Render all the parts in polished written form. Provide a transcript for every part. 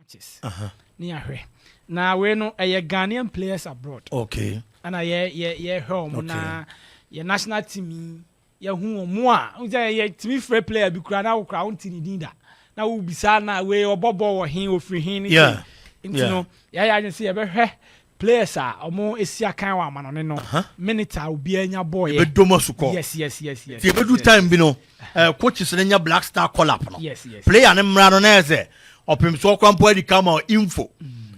matches. Ni ahwe. Na we no Ghanaian players abroad. Okay. And ye home na ye national team ye hu omo a. Unja ye team free player bi kura na wo kura won tini dinda. Na wo bisa na we obobo wo hin ofri hin ni. Yeah. Nti no ya agency ye be hwe players a omo esia kan wa manone no minute a obi anya boy be domo suko. Yes. Ti be do time bi no coaches na nya black star call up no. Yes. Player ne mra no na eze Opemsuo kwampo edi kama info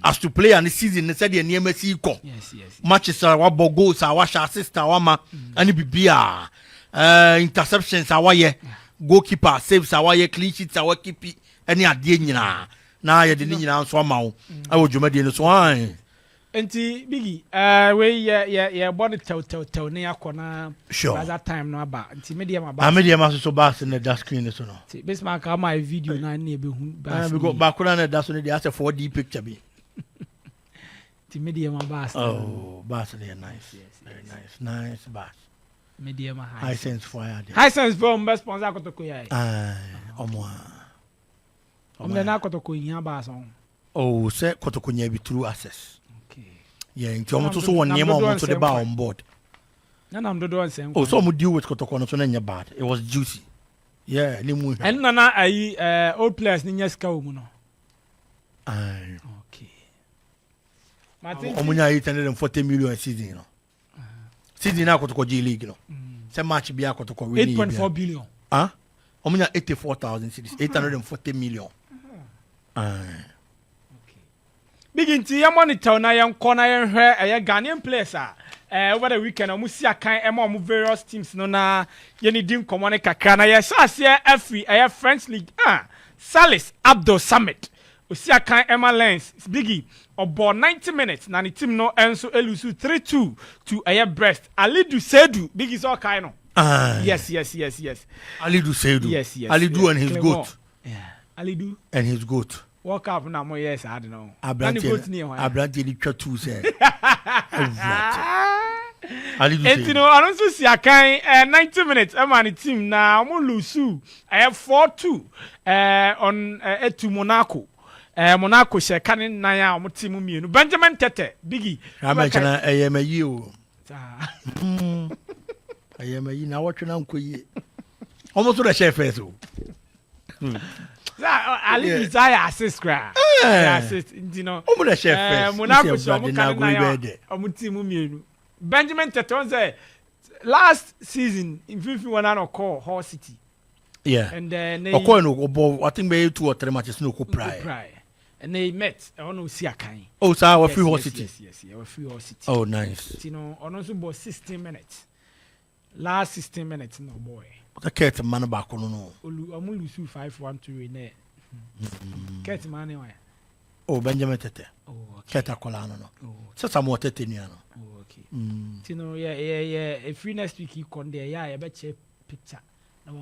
as to play and season ne said the name si ko. Yes. Matches are wa goals are wa assist are wa ma ani bibia interceptions are wa ye goalkeeper saves are wa ye clean sheets are wa keep any ade nyina na ye de nyina nso ama wo awo dwumade no so an enti bigi we ye body tell ne akona sure that time no aba enti medium aba medium so bass in the screen so no Bismarck ka my video na na be hu bass because bakuna na that so dey as a 4D picture be enti medium aba oh bass dey nice very nice bass medium high sense fire high sense from best sponsor akotoko ya omo na akotoko yin bass on oh say kotoko nya bi through access. Yeah, nti omo to so won name omo to the bar on board. Na nam dodo ansem. Oh, so omo deal with kotoko no so na nya bad. It was juicy. Yeah, ni mu. And na ayi old players ni nya ska omu no. Okay. Martin Omo nya 840 million season no. Season na kotoko J League no. Say match bi akotoko win 8.4 billion. Omo nya 84,000 cities, 840 million. Begin to monitor na yan corner yan hwe Ghanaian players over the weekend omu si akan omu various teams no na yeni dim common kakra na yesase every French league Salis Abdul Samit osi akan Emma Lens Biggie obo 90 minutes na ni team no enso elusu 3-2 to Brest Alidu Sedu Biggie so kai no yes Alidu Sedu yes Alidu and his goat Alidu and his goat walk up na mo yes I don't know. Abrante ni twa tu say. Entino anonso si akan 90 minutes e man team na mo lose 4-2 on etu Monaco. Monaco she kan nan ya mo team mienu. Benjamin Tete Biggie. Amechana eyemayi o. Eyemayi na wotwe na nkoyi. Almost the chef o. Ali desire assist cry. Assist, you know. Omo the chef. Monaco so mo kan na ya. Omo team mienu. Benjamin Teton say last season in 51 and call Hull City. Yeah. And then I think maybe 2 or 3 matches no ko prior. And they met on see akan. Oh, so our free Hull City. Yes, our free Hull City. Oh, nice. You know, on also about 16 minutes. Last 16 minutes no boy. The cat man back no. Omu lose 5-1 to Rene. Cat man why? Oh, Benjamin Tete. Oh, okay. Cat akola no. Oh. So some more Tete ni ano. Oh, okay. You know, yeah. If we next week you come there, yeah, I bet you picture.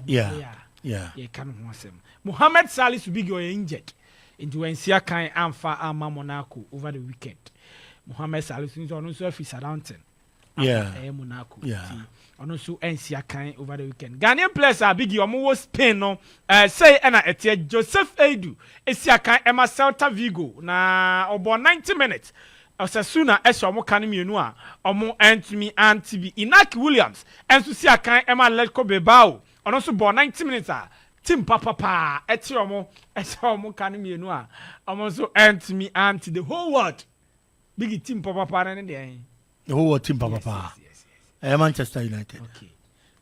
Yeah. Yeah, can want him. Mohamed Salis will be injured into Ensia Kai Amfa Ama Monaco over the weekend. Mohamed Salis is also office around Monaco. Yeah. Also Ensia Kai over the weekend. Ghanaian players are big you Spain no say na etie Joseph Edu Ensia Kai Emma Celta Vigo na about 90 minutes. Osasuna eso omo kan mienu a omo Anthony Antibi Inaki Williams enso si akan Emma Letco Bebao ono so ball 90 minutes a team papa eti omo eso omo kan mienu a omo so Anthony Anti the whole world big team papa na dey the whole world team papa yes. Manchester United. Okay.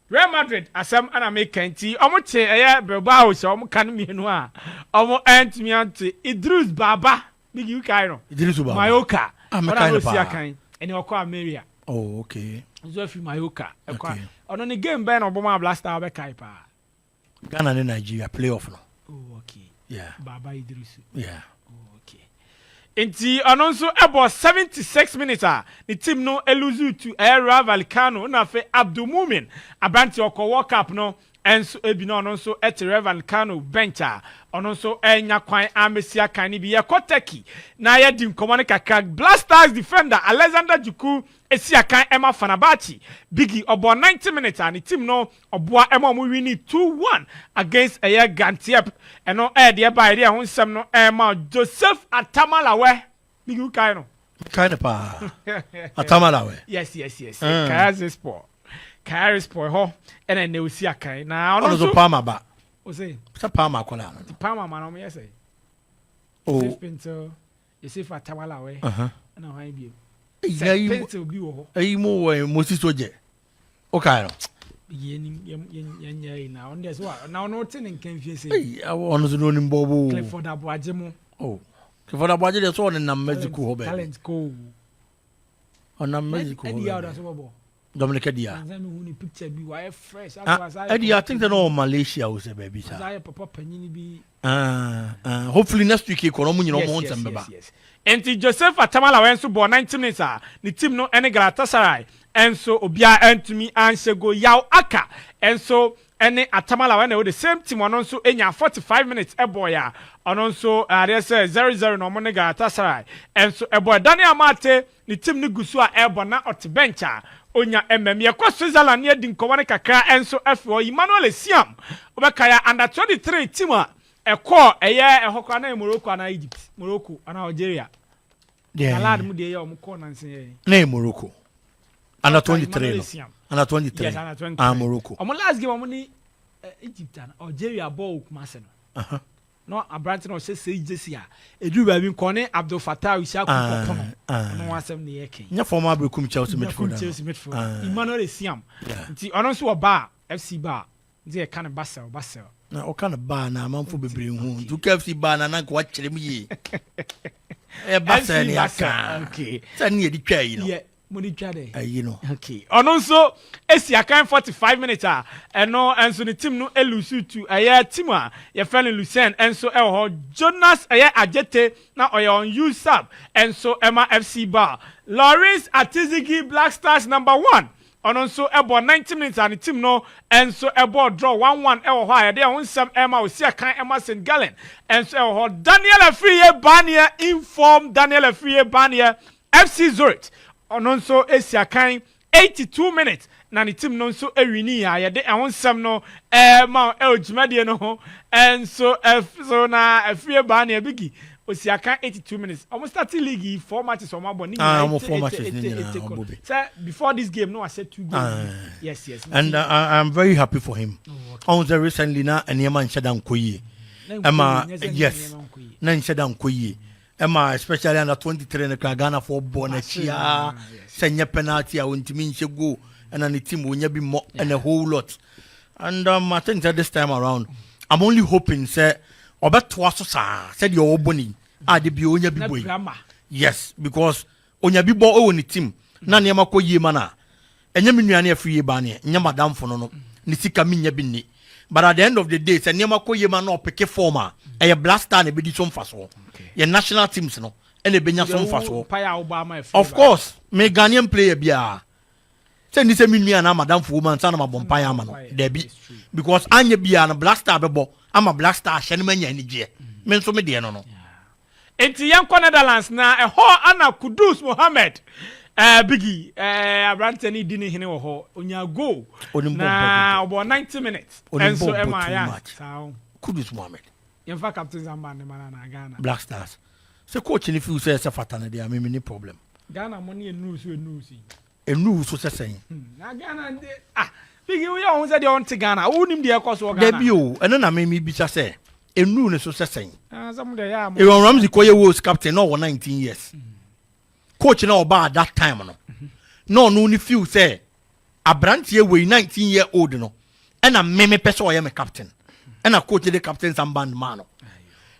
Real Madrid asam ana make kanti omo che Bebao so omo kan mienu a omo Anthony Anti Idris Baba big you kai no Idris Baba Mayoka America. And you call Maria. Oh, okay. So if you Mayoka, okay. On the game, Ben Obama Blaster Bekaipa. Ghana and Nigeria playoff no. Oh, okay. Yeah. Baba Idrisu. Yeah. Oh, okay. Inti anonso about 76 minutes. The team no eluzu to Era Valcano na fe Abdul Mumin. Abanti oko walk up no. enso ebi no no nso et Reverend Kano bencha ono nso enya kwan amesia kan ni bi ye koteki na ye di nkomo ne kakra Blasters defender Alexander Juku esia kan Emma Fanabachi Biggie obo 90 minutes and the team no oboa Emma mu win 2-1 against a Gantiep eno de ba ide ho nsem no Emma Joseph Atamalawe Biggie kai no kind of pa Atamalawe yes Kaya Sport Kaya Sport ho ena ne osia kan na ono so Palma ba o say sa Palma kola no Palma man o me say oh Pinto Joseph Atamalawe na ho bi Pinto bi wo ho mo Moses Oje okay no yen na on this what now no tin nkan fie say I want to know nimbobo Clifford Abuaje mo Clifford Abuaje dey so on na Mexico ho be talent go on Mexico e di out as bobo Dominic Dia Tanzania hu ni picture bi why fresh Eddie I think they know Malaysia was a baby sir I papa panyin bi hopefully next week e kono mu nyina mo nsem beba enti Joseph Atamala wen so bo 19 minutes ni team no ene Galatasaray enso obia antumi ansego yaw aka enso ene Atamala wen the same team ono nso enya 45 minutes eboy a ono nso they say 0-0 no mo ne Galatasaray enso eboy Daniel Mate ni team ni gusu a ebo na otbencha onya ye kwa Switzerland ye di nkowane kakra enso afo Emmanuel Siam obekaya under 23 team a ekọ eye ehokwa na Morocco na Egypt Morocco na Algeria alad mu de ye omko na nsen na Morocco under 23 no under 23 yes under 23 Morocco omo last game omo ni Egypt and Algeria ball kumase no no abrante no say jesi a edu ba bi nkone Abdul Fattah Isiaku kokono no wasem ne yeke nya former Brekum Chelsea midfielder Emmanuel Siam nti ono so ba FC ba nti e kan Basel na o kan ba na manfo bebre hu tu KFC ba na kwa kire mu yi Basel ne aka okay sani e di twa yi no yeah money trade you know okay ono nso esi akan 45 minutes eno enso the team no elusu to team a ye friendly Lucien enso ho Jonas Ajete na on use sub enso Emma FC bar Lawrence Atizigi Black Stars number 1 ono nso ebo 90 minutes and the team no enso ebo draw 1-1 ho a de ho nsam Emma osi akan Emma St Gallen enso ho Daniel Afriye Bania inform Daniel Afriye Bania FC Zurich ono nso esia kan 82 minutes na the team no nso ewini ya ye de ehonsam no ma ejumade no ho enso so na afie ba na Biggie osia kan 82 minutes almost start league 4 matches on my body sir before this game no I said 2 games yes and I'm very happy for him on the recently na enema nsheda nkoyi yes na nsheda nkoyi Emma especially under 23 in the Ghana for Bonachia, senior penalty, I want to mean she go and the team will be more and a whole lot. And I think that this time around, I'm only hoping, say, Obet Twasosa said your bonny, I the be on your boy. Yes, because on your bibo own the team, Nanyamako ye mana, and Yaminia free banny, Yamadam for no, Nisika minya binny. But at the end of the day, say Yamako ye man or pick former, a blaster and a bit some faso. Your national teams no and the Benya some fast. Of course, me Ghanaian player bia. Send this me and Madam for woman son of a bompire man. Debbie. Because Anya bia and a black star bebo. I'm a black star shenman energy. Men so me dear no. Enti yanko Netherlands na ho ana Kudus Mohammed. Biggie Abrantani dini hine ho onya go. Na about 90 minutes. And so am I. Kudus Mohammed. In fact, Captain Zamba and Ghana. Black Stars. So coach if you say Safatana there, I mean any problem. Ghana money and news. A news so saying. Now Ghana Biggie we always said on to Ghana. Who him the course of Ghana? Debut and then I may be just say a news so saying. Some day yeah. Ramsey Koye was captain over 19 years. Coach now about that time no only few say a branch here we 19-year-old no and a meme person I am a captain. And I coach the captain some band man.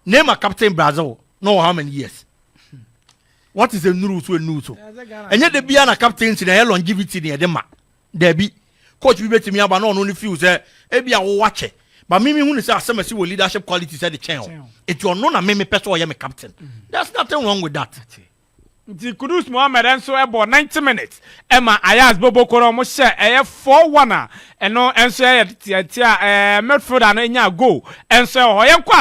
Name a captain Brazil. No how many years? What is the news we know so? And yet the Biana captains in a longevity near them. There be coach we bet me about not only few say maybe I will watch it. But me who is some leadership qualities at the channel. If you are not a meme person I am a captain. There's nothing wrong with that. nti Kudus Mohammed enso ebo 90 minutes ema Ayaz Bobokoro mo hye 4-1 a eno enso tia midfielder no nya goal enso ho yenkọ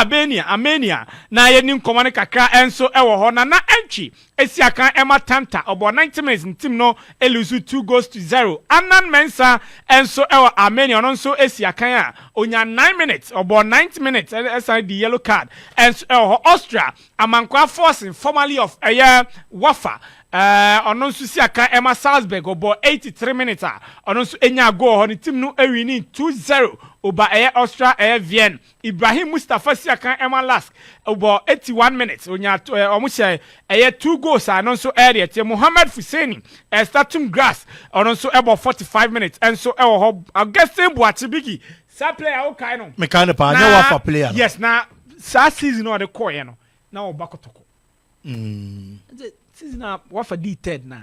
Armenia na ye ni nkomo ne kakra enso ewo ho na entry esiakan ema Tanta obo 90 minutes team no elusu 2-0 Anan Mensa enso ewo Armenia no nso esiakan a onya 9 minutes obo 90 minutes esa the yellow card enso ewo Austria amankwa forcing formerly of Wafa ono nso siakan ema Salzburg obo 83 minutes a ono nso enya goal ho ni team no ewini 2-0 oba Austria Vienna Ibrahim Mustafa siakan ema Lask obo 81 minutes onya omo hye 2 goals ano nso area tie Mohamed Fuseni Statum Grass ono nso ebo 45 minutes enso ewo ho Augustin Boatibigi sa player o kai no me kind pa nya Wafa player yes na sa season o de koye no na o bakotoko season na Wafa D third na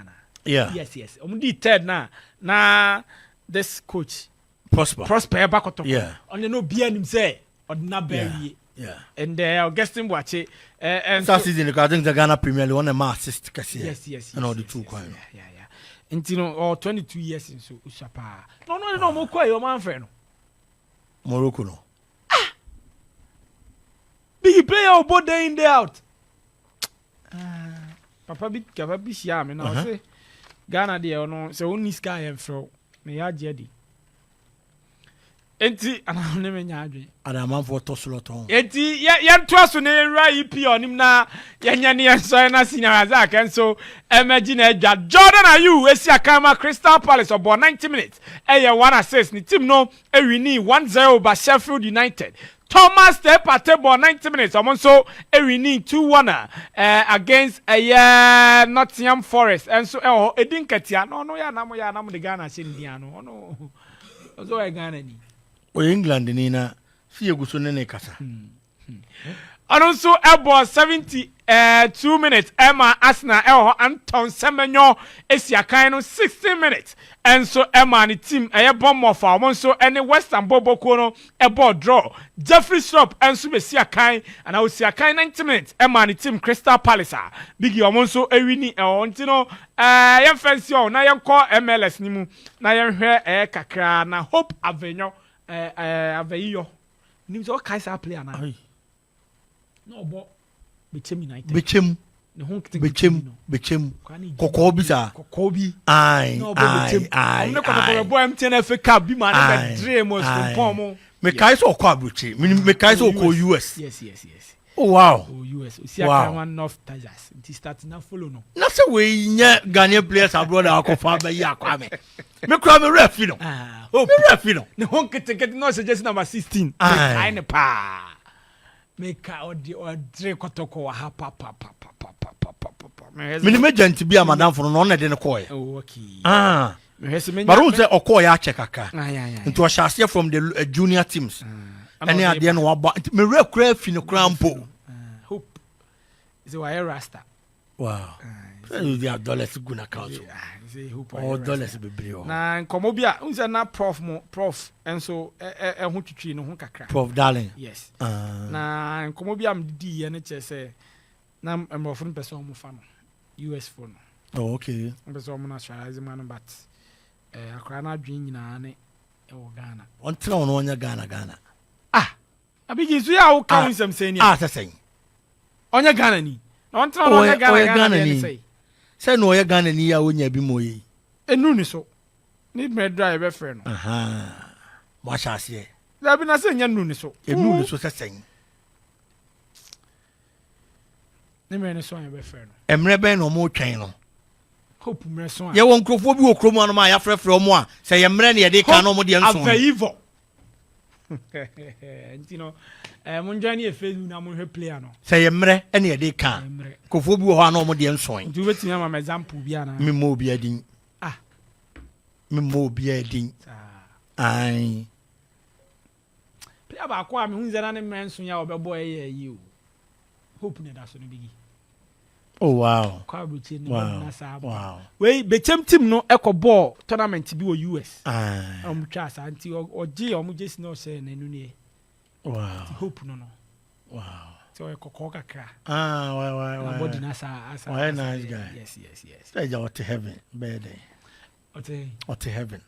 yeah yes di third na this coach Prosper bakotoko on no bia nim say odna bawie yeah and Augustin Boache and that season I think the Ghana Premier League one ma assist kasi yes and all the two coin yeah intino or 22 years in so usapa no mo kwai o man fe no Morocco no big player both day in day out papa bi shia me na say Ghana dey no say oni sky en fro me ya jedi enti ana ne me nya adwe ana man for tosloton enti ya ntoaso ne ra EP onim na yanya ne enso na senior za kan so imagine adwa Jordan Ayew esi akama Crystal Palace obo 90 minutes 1 assist ni team no ewini 1-0 by Sheffield United Thomas Tepatebo 90 minutes omonso ewini 2-1 against Nottingham Forest enso edinkatia no ya na mo de Ghana shendia no no ozo e Ghana ni o England ni na si eguso ne kasa Alonso ebo 72 minutes Emma Arsenal Anton Semenyo esiakan no 60 minutes enso Emma ni team Bournemouth omonso ene West Ham Boboko no ebo draw Jeffrey Shop enso be siakan ana o siakan 90 minutes Emma ni team Crystal Palace bigi omonso ewini ontino yen fancy on na yen call MLS ni mu na yen hwe kakra na Hope Avenue Aveyo nim so kaisa player na no bo Bechem United Bechem ne ho Bechem Kokobi sa Kokobi ai ne ko boy MTN FA Cup bi ma na be dream was from Pomo me kai so ko abuchi me kai so ko US yes oh wow US o sia kan one North Tigers it start na follow no na say we nya Ghanaian players abroad akofa ba yi akwa me kura me ref no me ref no ne ho kete no suggest number 16 ai ne pa Meka odi dre kotoko wa ha pa me me agent bi amadam for no na de ne koye okay me hese me but say okoye a check aka into a share from the junior teams any ade no waba me rekura fi ne krampo hope is a wire rasta wow the dollars good account all dollars be brio na nkomo bia unse na prof enso ho twitwi no ho kakra Prof Darling yes na nkomo bia mdi ye ne chese na emofun person mo fa no US phone oh okay person mo na strategize man but akra na adwen nyina ne e wo Ghana on tra on onya Ghana abigi so ya wo kan nsem seni sesen onya Ghana ni na on tra on onya Ghana ni say no ye Ghana ni ya wonya bi moyi enu ni so need me drive be frɛ no mo ashase da bi na say nya nu ni so sesen ne me ne so ya be frɛ no emre ben no mo twɛn no hope me so ye won krofo bi wo kromo no ma ya frɛfrɛ mo a say ye mre ne ye de ka no mo de nso aveivo ntino mo njani e Facebook na mo hwe player no say ye mre ne ye de ka krofo bi wo ha no mo de nso nti wetimi ama example bi ana me mo bi adin me mo bi adin ai player ba kwa me hunze na ne menso ya obebo eye yi o hope ne da so no bigi oh wow kwa bruchi ne na sa wow we Bechem team no ekoball tournament bi wo US twa asanti oje o mo jesi no se na nu ne wow hope no wow So koko kakra. Why? Body na asa. Why nice guy? Yes. Say you to heaven, bad. Or to heaven.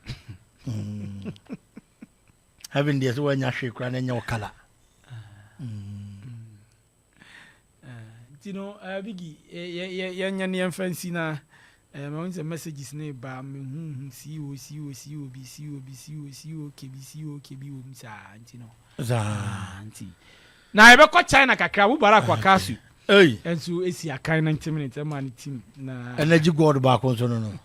Heaven there's when you shake and your color. You know, Biggie, yeah, fancy na. My own messages ne ba me see you KB you know. Auntie. Na ebe ko China kakra wo bara kwa kasu. Hey. Enso esi akan 90 minutes e man team na energy god back on so no.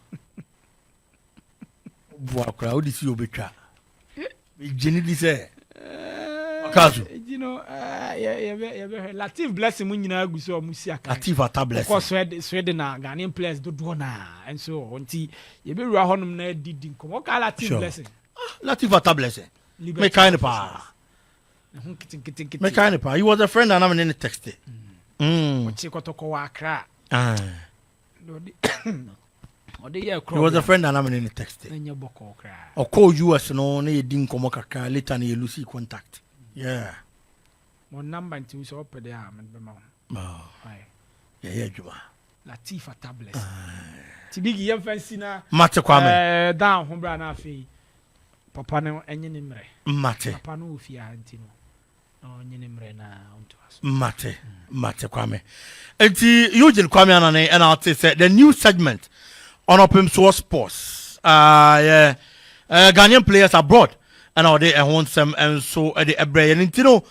Boa kra wo di si obetwa. Jeni di say. Kasu. You know, yeah, Latif blessing mun nyina agu so mu si akan. Latif ata blessing. Of course, Sweden na Ghanaian players do na. And so onti ye be wura honum na didi nkomo ka Latif blessing. Latif ata blessing. Me kind pa. Me kind pa. He was a friend and I'm in the text. Ochi kotoko wa Accra. He was a friend and I'm in the text. Enye boko kra. Or call US no na yedi nkomo kakra later na you lose contact. Yeah. Mo number nti so opede ha me be ma. Oh. Yeah, Juma. Latif ata blessing. Ti bigi yem fancy na Mate Kwame. Down ho bra na afi. Papa no enye ni mre. Mate. Papa no ofi anti no. Onye ni mre na onto aso. Mate Kwame. Enti Eugene Kwame anane and I'll say the new segment on Opemsuo Sports. Ghanaian players abroad and all they want some and so the Ebre and you know